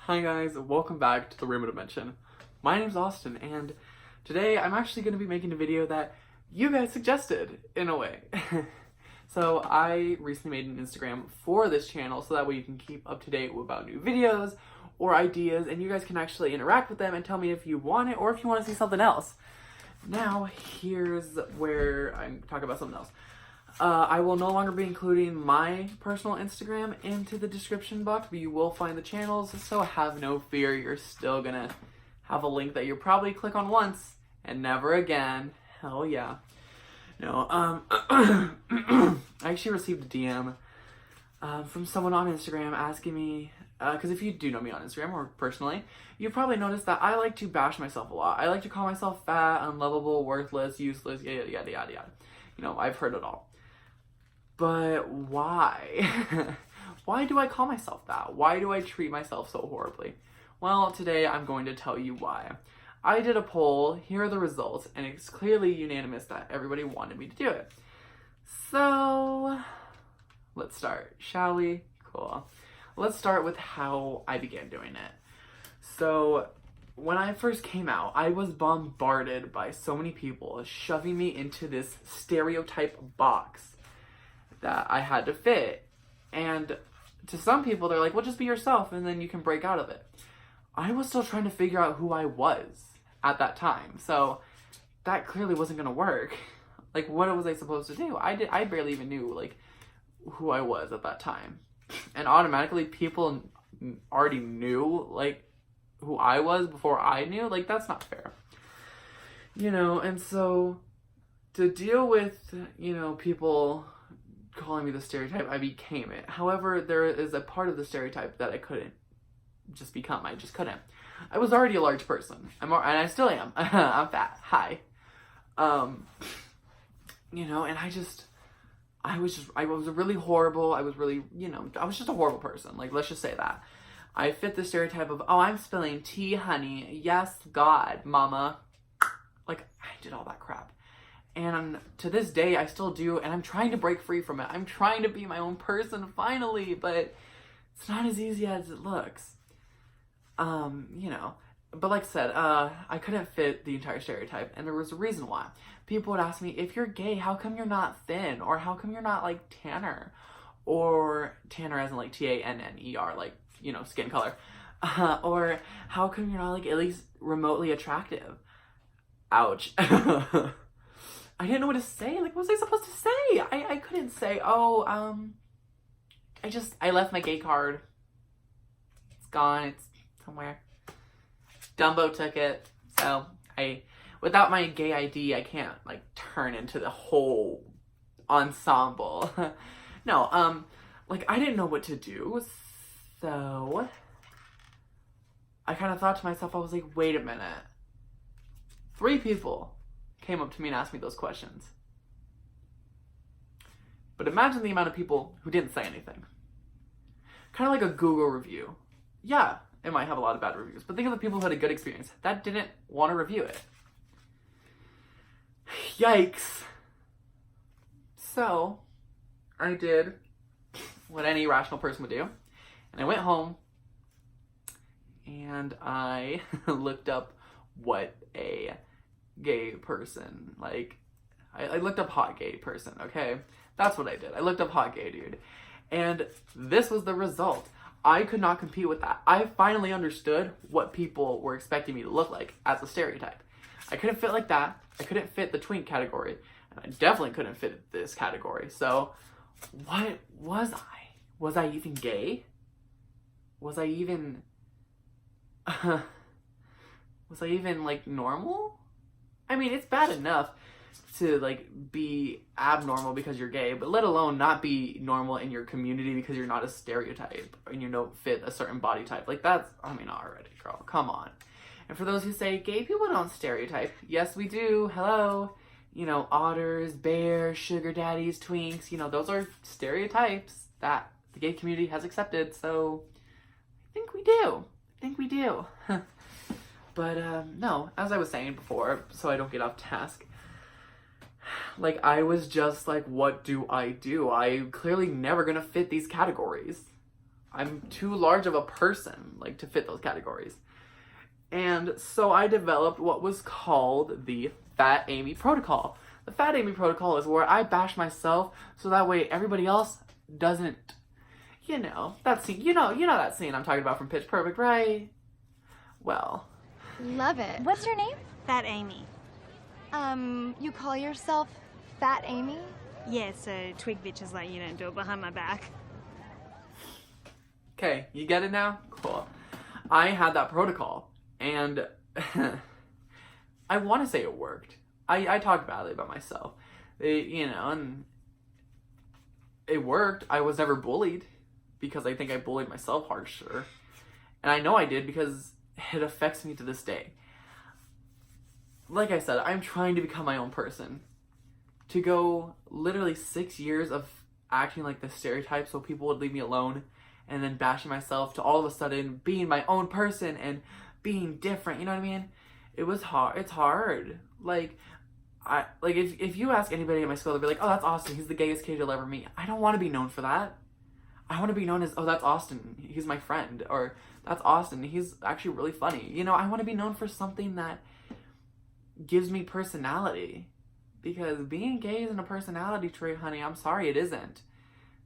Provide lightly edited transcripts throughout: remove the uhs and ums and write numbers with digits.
Hi guys, welcome back to the Room Dimension. My name's Austin, and today I'm actually going to be making a video that you guys suggested, in a way. So I recently made an Instagram for this channel so that way you can keep up to date about new videos or ideas, and you guys can actually interact with them and tell me if you want it or if you want to see something else. Now, here's where I'm talking about something else. I will no longer be including my personal Instagram into the description box, but you will find the channels, so have no fear. You're still gonna have a link that you'll probably click on once and never again. Hell yeah. No, I actually received a DM from someone on Instagram asking me, because if you do know me on Instagram or personally, you've probably noticed that I like to bash myself a lot. I like to call myself fat, unlovable, worthless, useless, yada, yada, yada, yada. You know, I've heard it all. But why? Why do I call myself that? Why do I treat myself so horribly? Well, today I'm going to tell you why. I did a poll, here are the results, and it's clearly unanimous that everybody wanted me to do it. So, let's start, shall we? Cool. Let's start with how I began doing it. So, when I first came out, I was bombarded by so many people shoving me into this stereotype box that I had to fit. And to some people, they're like, well, just be yourself and then you can break out of it. I was still trying to figure out who I was at that time. So that clearly wasn't going to work. Like, what was I supposed to do? I barely even knew, like, who I was at that time. And automatically people already knew, like, who I was before I knew. Like, that's not fair. You know, and so to deal with, you know, people calling me the stereotype, I became it. However, there is a part of the stereotype that I couldn't just become. I just couldn't. I was already a large person. And I still am. I'm fat. Hi. You know, and I was really horrible. I was really, you know, I was just a horrible person. Like, let's just say that. I fit the stereotype of, oh, I'm spilling tea, honey. Yes, God, mama. Like, I did all that crap. And to this day, I still do, and I'm trying to break free from it. I'm trying to be my own person, finally, but it's not as easy as it looks. You know, but like I said, I couldn't fit the entire stereotype, and there was a reason why. People would ask me, if you're gay, how come you're not thin? Or how come you're not like tanner? Or tanner as in like T-A-N-N-E-R, like, you know, skin color. Or how come you're not like at least remotely attractive? Ouch. I didn't know what to say. Like, what was I supposed to say? I couldn't say, oh, I left my gay card. It's gone. It's somewhere. Dumbo took it. So, without my gay ID, I can't, like, turn into the whole ensemble. No, like, I didn't know what to do. So, I kind of thought to myself, I was like, wait a minute. 3 people came up to me and asked me those questions. But imagine the amount of people who didn't say anything. Kind of like a Google review. Yeah, it might have a lot of bad reviews, but think of the people who had a good experience that didn't want to review it. Yikes. So, I did what any rational person would do, and I went home and I looked up what a gay person, like, I looked up hot gay person, okay? That's what I did. I looked up hot gay dude. And this was the result. I could not compete with that. I finally understood what people were expecting me to look like as a stereotype. I couldn't fit like that. I couldn't fit the twink category. And I definitely couldn't fit this category. So, what was I? Was I even gay? Was I even... was I even, like, normal? I mean, it's bad enough to, like, be abnormal because you're gay, but let alone not be normal in your community because you're not a stereotype and you don't fit a certain body type. Like, that's, I mean, already, girl, come on. And for those who say, gay people don't stereotype, yes, we do. Hello. You know, otters, bears, sugar daddies, twinks, you know, those are stereotypes that the gay community has accepted, so I think we do. But, no, as I was saying before, so I don't get off task, like, I was just like, what do? I'm clearly never gonna fit these categories. I'm too large of a person, like, to fit those categories. And so I developed what was called the Fat Amy Protocol. The Fat Amy Protocol is where I bash myself so that way everybody else doesn't, you know, that scene, you know that scene I'm talking about from Pitch Perfect, right? Well. Love it. What's your name? Fat Amy. You call yourself Fat Amy? Yeah, so twig bitches like you don't do it behind my back. Okay, you get it now? Cool. I had that protocol, and I want to say it worked. I talked badly about myself, and it worked. I was never bullied, because I think I bullied myself harsher. And I know I did because it affects me to this day. Like I said, I'm trying to become my own person. To go literally 6 years of acting like the stereotypes so people would leave me alone, and then bashing myself, to all of a sudden being my own person and being different, you know what I mean? It was hard. It's hard. If you ask anybody at my school, they'll be like, oh, that's Austin. He's the gayest kid you'll ever meet. I don't want to be known for that. I want to be known as, oh, that's Austin. He's my friend. Or, that's Austin. He's actually really funny. You know, I want to be known for something that gives me personality. Because being gay isn't a personality trait, honey. I'm sorry, it isn't.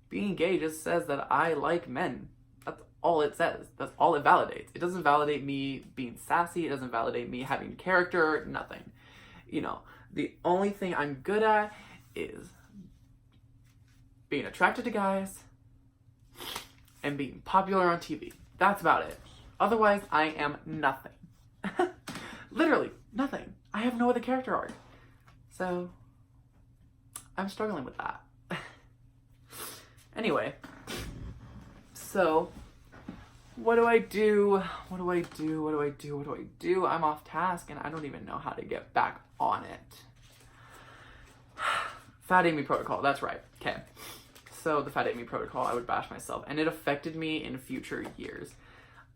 Being gay just says that I like men. That's all it says. That's all it validates. It doesn't validate me being sassy. It doesn't validate me having character. Nothing. You know, the only thing I'm good at is being attracted to guys and being popular on TV. That's about it. Otherwise, I am nothing. Literally, nothing. I have no other character arc. So, I'm struggling with that. Anyway, so, what do I do? What do I do? What do I do? What do I do? I'm off task and I don't even know how to get back on it. Fat Amy Protocol, that's right. Okay. So, the Fat Amy Protocol, I would bash myself, and it affected me in future years.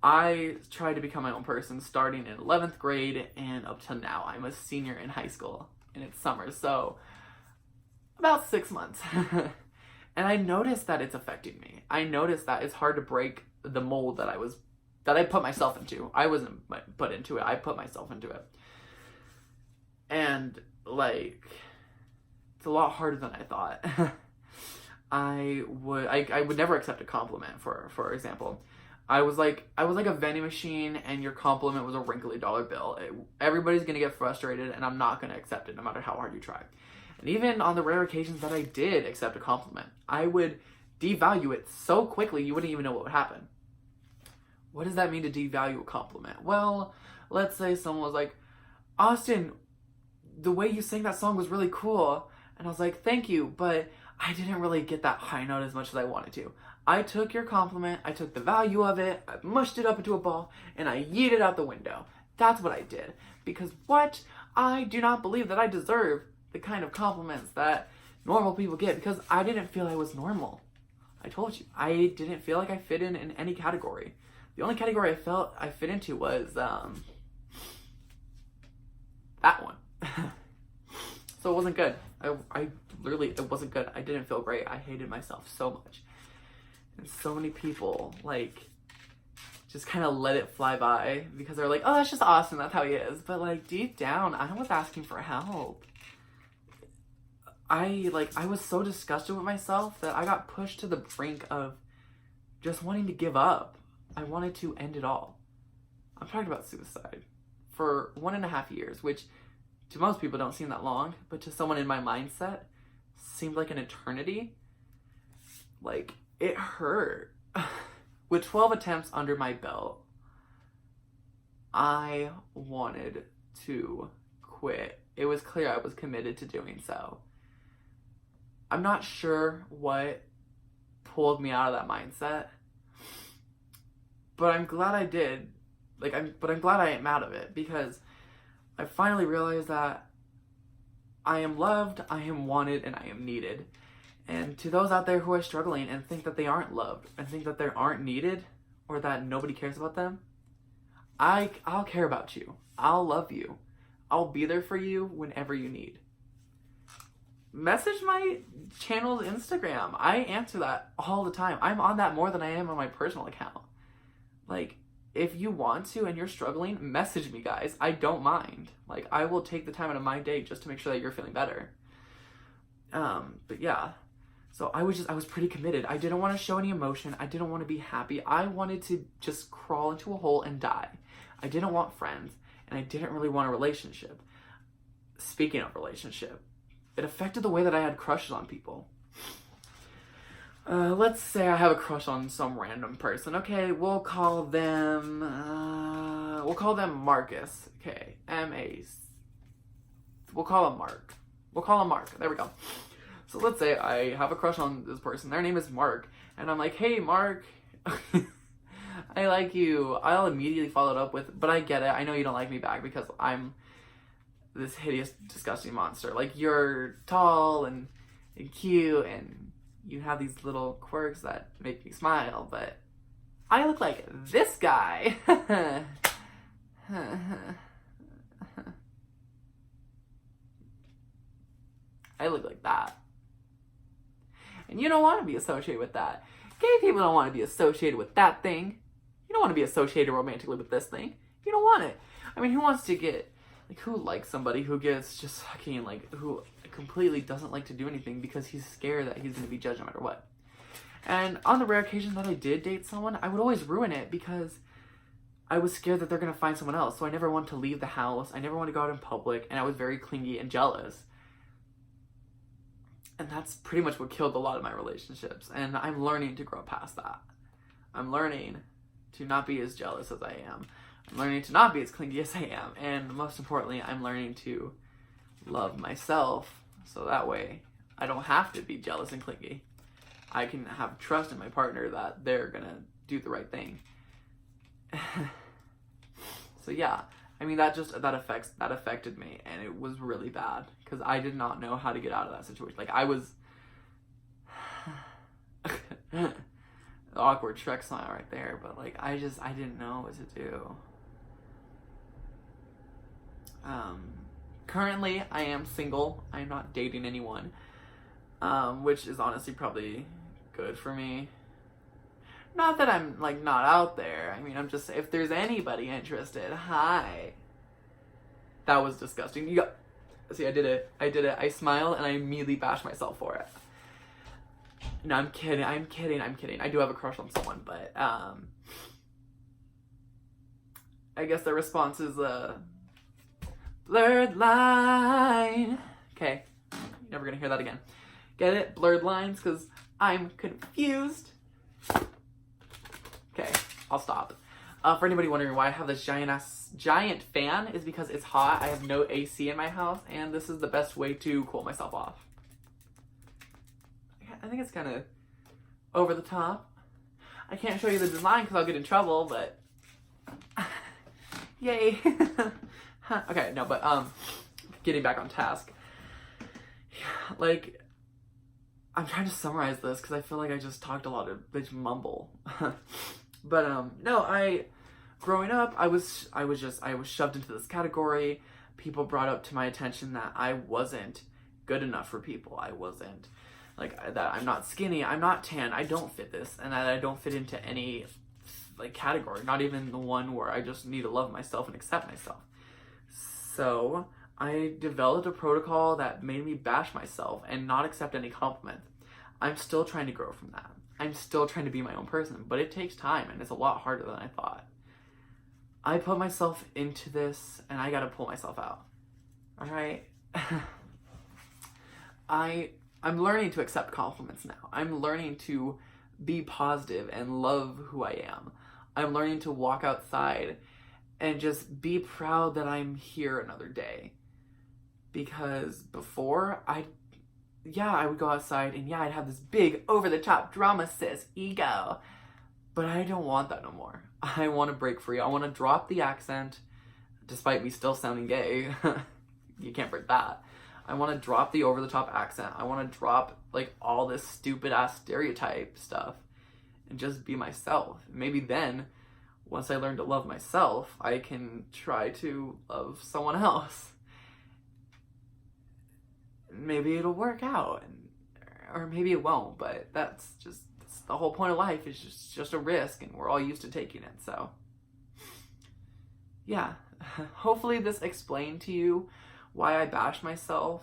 I tried to become my own person starting in 11th grade and up till now. I'm a senior in high school. And it's summer, so about 6 months. And I noticed that it's affecting me. I noticed that it's hard to break the mold that I put myself into. I wasn't put into it. I put myself into it. And it's a lot harder than I thought. I would never accept a compliment, for example. I was like a vending machine, and your compliment was a wrinkly dollar bill. Everybody's gonna get frustrated, and I'm not gonna accept it no matter how hard you try. And even on the rare occasions that I did accept a compliment, I would devalue it so quickly you wouldn't even know what would happen. What does that mean to devalue a compliment? Well, let's say someone was like, Austin, the way you sang that song was really cool. And I was like, thank you, but I didn't really get that high note as much as I wanted to. I took your compliment, I took the value of it, I mushed it up into a ball, and I yeeted it out the window. That's what I did. Because I do not believe that I deserve the kind of compliments that normal people get, because I didn't feel I was normal. I told you, I didn't feel like I fit in any category. The only category I felt I fit into was, that one. So it wasn't good. I literally, it wasn't good. I didn't feel great. I hated myself so much. And so many people, just kind of let it fly by because they're like, oh, that's just Austin, that's how he is. But, deep down, I was asking for help. I was so disgusted with myself that I got pushed to the brink of just wanting to give up. I wanted to end it all. I'm talking about suicide for 1.5 years, which to most people don't seem that long, but to someone in my mindset seemed like an eternity. It hurt. With 12 attempts under my belt, I wanted to quit. It was clear I was committed to doing so. I'm not sure what pulled me out of that mindset, but I'm glad I did. But I'm glad I am out of it, because I finally realized that I am loved, I am wanted, and I am needed. And to those out there who are struggling and think that they aren't loved and think that they aren't needed or that nobody cares about them, I'll care about you. I'll love you. I'll be there for you whenever you need. message my channel's Instagram. I answer that all the time. I'm on that more than I am on my personal account. Like, if you want to and you're struggling, message me, guys. I don't mind. Like, I will take the time out of my day just to make sure that you're feeling better. But yeah. So I was pretty committed. I didn't want to show any emotion. I didn't want to be happy. I wanted to just crawl into a hole and die. I didn't want friends, and I didn't really want a relationship. Speaking of relationship, it affected the way that I had crushes on people. Let's say I have a crush on some random person. Okay, we'll call them Marcus. Okay, We'll call him Mark. There we go. So let's say I have a crush on this person. Their name is Mark. And I'm like, hey, Mark, I like you. I'll immediately follow it up with, but I get it. I know you don't like me back because I'm this hideous, disgusting monster. Like, you're tall and cute and you have these little quirks that make me smile, but I look like this guy. I look like that. And you don't want to be associated with that. Gay people don't want to be associated with that thing. You don't want to be associated romantically with this thing. You don't want it. I mean, who wants to get, like, who likes somebody who gets just fucking, like, who completely doesn't like to do anything because he's scared that he's going to be judged no matter what. And on the rare occasion that I did date someone, I would always ruin it because I was scared that they're going to find someone else. So I never wanted to leave the house. I never wanted to go out in public. And I was very clingy and jealous. And that's pretty much what killed a lot of my relationships. And I'm learning to grow past that. I'm learning to not be as jealous as I am. I'm learning to not be as clingy as I am. And most importantly, I'm learning to love myself. So that way, I don't have to be jealous and clingy. I can have trust in my partner that they're going to do the right thing. So yeah, I mean, that affected me, and it was really bad because I did not know how to get out of that situation. Like, I was the awkward Shrek smile right there, but like, I didn't know what to do. Currently, I am single. I'm not dating anyone, which is honestly probably good for me. Not that I'm, like, not out there. I mean, I'm just, if there's anybody interested, hi. That was disgusting. See, I did it. I smiled and I immediately bashed myself for it. No, I'm kidding. I do have a crush on someone, but, I guess the response is, blurred line. Okay. You're never gonna hear that again. Get it? Blurred lines, because I'm confused. Okay, I'll stop. For anybody wondering why I have this giant fan, is because it's hot. I have no AC in my house, and this is the best way to cool myself off. I think it's kind of over the top. I can't show you the design because I'll get in trouble, but yay. Okay, no, but getting back on task. Like, I'm trying to summarize this because I feel like I just talked a lot of bitch mumble. But no, growing up, I was shoved into this category. People brought up to my attention that I wasn't good enough for people. I wasn't, like, that I'm not skinny, I'm not tan, I don't fit this, and that I don't fit into any, like, category, not even the one where I just need to love myself and accept myself. So I developed a protocol that made me bash myself and not accept any compliments. I'm still trying to grow from that. I'm still trying to be my own person, but it takes time and it's a lot harder than I thought. I put myself into this and I gotta pull myself out. Alright? I'm learning to accept compliments now. I'm learning to be positive and love who I am. I'm learning to walk outside and just be proud that I'm here another day. Because before, I would go outside and I'd have this big over-the-top drama sis ego. But I don't want that no more. I want to break free. I want to drop the accent, despite me still sounding gay. You can't break that. I want to drop the over-the-top accent. I want to drop, like, all this stupid-ass stereotype stuff and just be myself. Maybe then, once I learn to love myself, I can try to love someone else. maybe it'll work out, or maybe it won't, but that's the whole point of life, is just a risk, and we're all used to taking it. So yeah, hopefully this explained to you why I bash myself.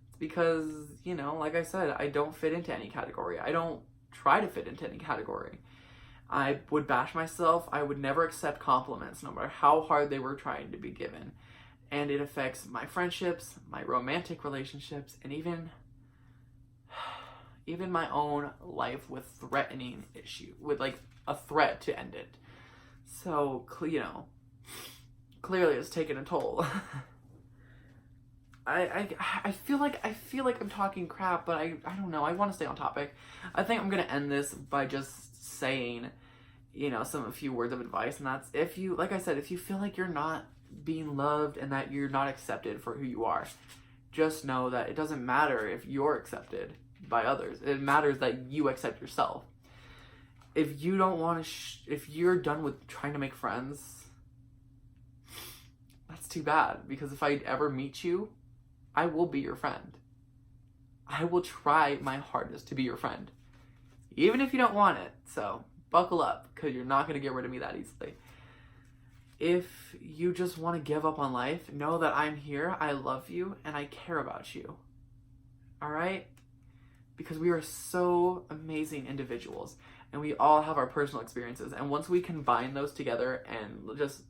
It's because, you know, like I said, I don't fit into any category. I don't try to fit into any category. I would bash myself. I would never accept compliments, no matter how hard they were trying to be given. And it affects my friendships, my romantic relationships, and even my own life with threatening issue, with like a threat to end it. So, you know, clearly it's taken a toll. I feel like I'm talking crap, but I don't know. I want to stay on topic. I think I'm gonna end this by just saying, you know, a few words of advice, and that's, if you, like I said, if you feel like you're not being loved and that you're not accepted for who you are, just know that it doesn't matter if you're accepted by others. It matters that you accept yourself. If you don't want to, if you're done with trying to make friends, that's too bad, because if I ever meet you, I will be your friend. I will try my hardest to be your friend, even if you don't want it. So buckle up, because you're not going to get rid of me that easily. If you just want to give up on life, know that I'm here, I love you, and I care about you. Alright? Because we are so amazing individuals, and we all have our personal experiences, and once we combine those together and just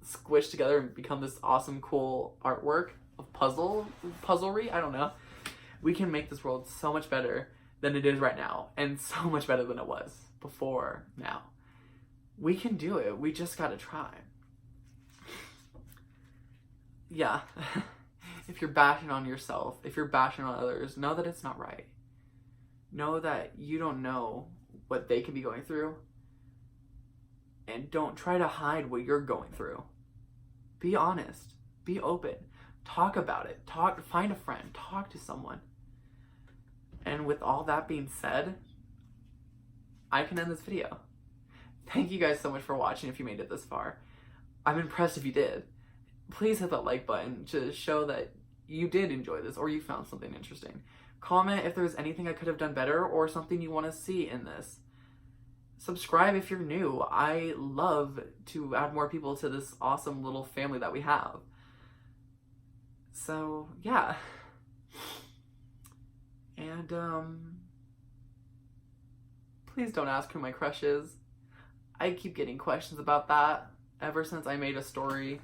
squish together and become this awesome, cool artwork of puzzlery, I don't know, we can make this world so much better than it is right now, and so much better than it was before now. We can do it. We just gotta try. Yeah. If you're bashing on yourself, if you're bashing on others, know that it's not right. Know that you don't know what they could be going through. And don't try to hide what you're going through. Be honest. Be open. Talk about it. Find a friend. Talk to someone. And with all that being said, I can end this video. Thank you guys so much for watching if you made it this far. I'm impressed if you did. Please hit that like button to show that you did enjoy this or you found something interesting. Comment if there's anything I could have done better or something you want to see in this. Subscribe if you're new. I love to add more people to this awesome little family that we have. So, yeah. And, please don't ask who my crush is. I keep getting questions about that ever since I made a story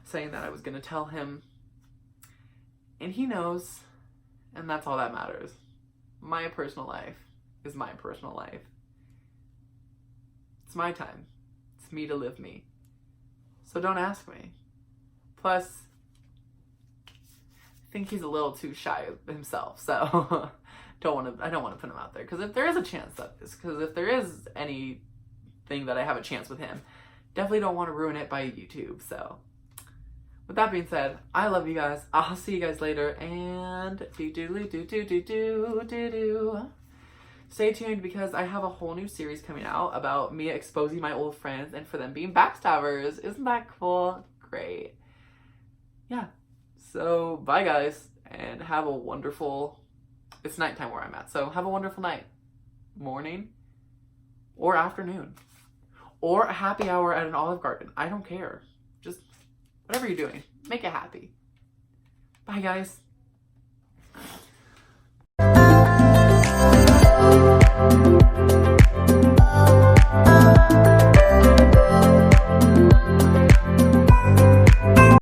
saying that I was going to tell him. And he knows, and that's all that matters. My personal life is my personal life. It's my time. It's me to live me. So don't ask me. Plus, I think he's a little too shy of himself, so I don't want to put him out there. Because if there is a chance if there is anything that I have a chance with him, definitely don't want to ruin it by YouTube. So with that being said, I love you guys. I'll see you guys later, and stay tuned, because I have a whole new series coming out about me exposing my old friends and for them being backstabbers. Isn't that cool? Great. Yeah. So bye guys, and have a wonderful, it's nighttime where I'm at, so have a wonderful night, morning, or afternoon, or a happy hour at an Olive Garden. I don't care. Just whatever you're doing, make it happy. Bye guys.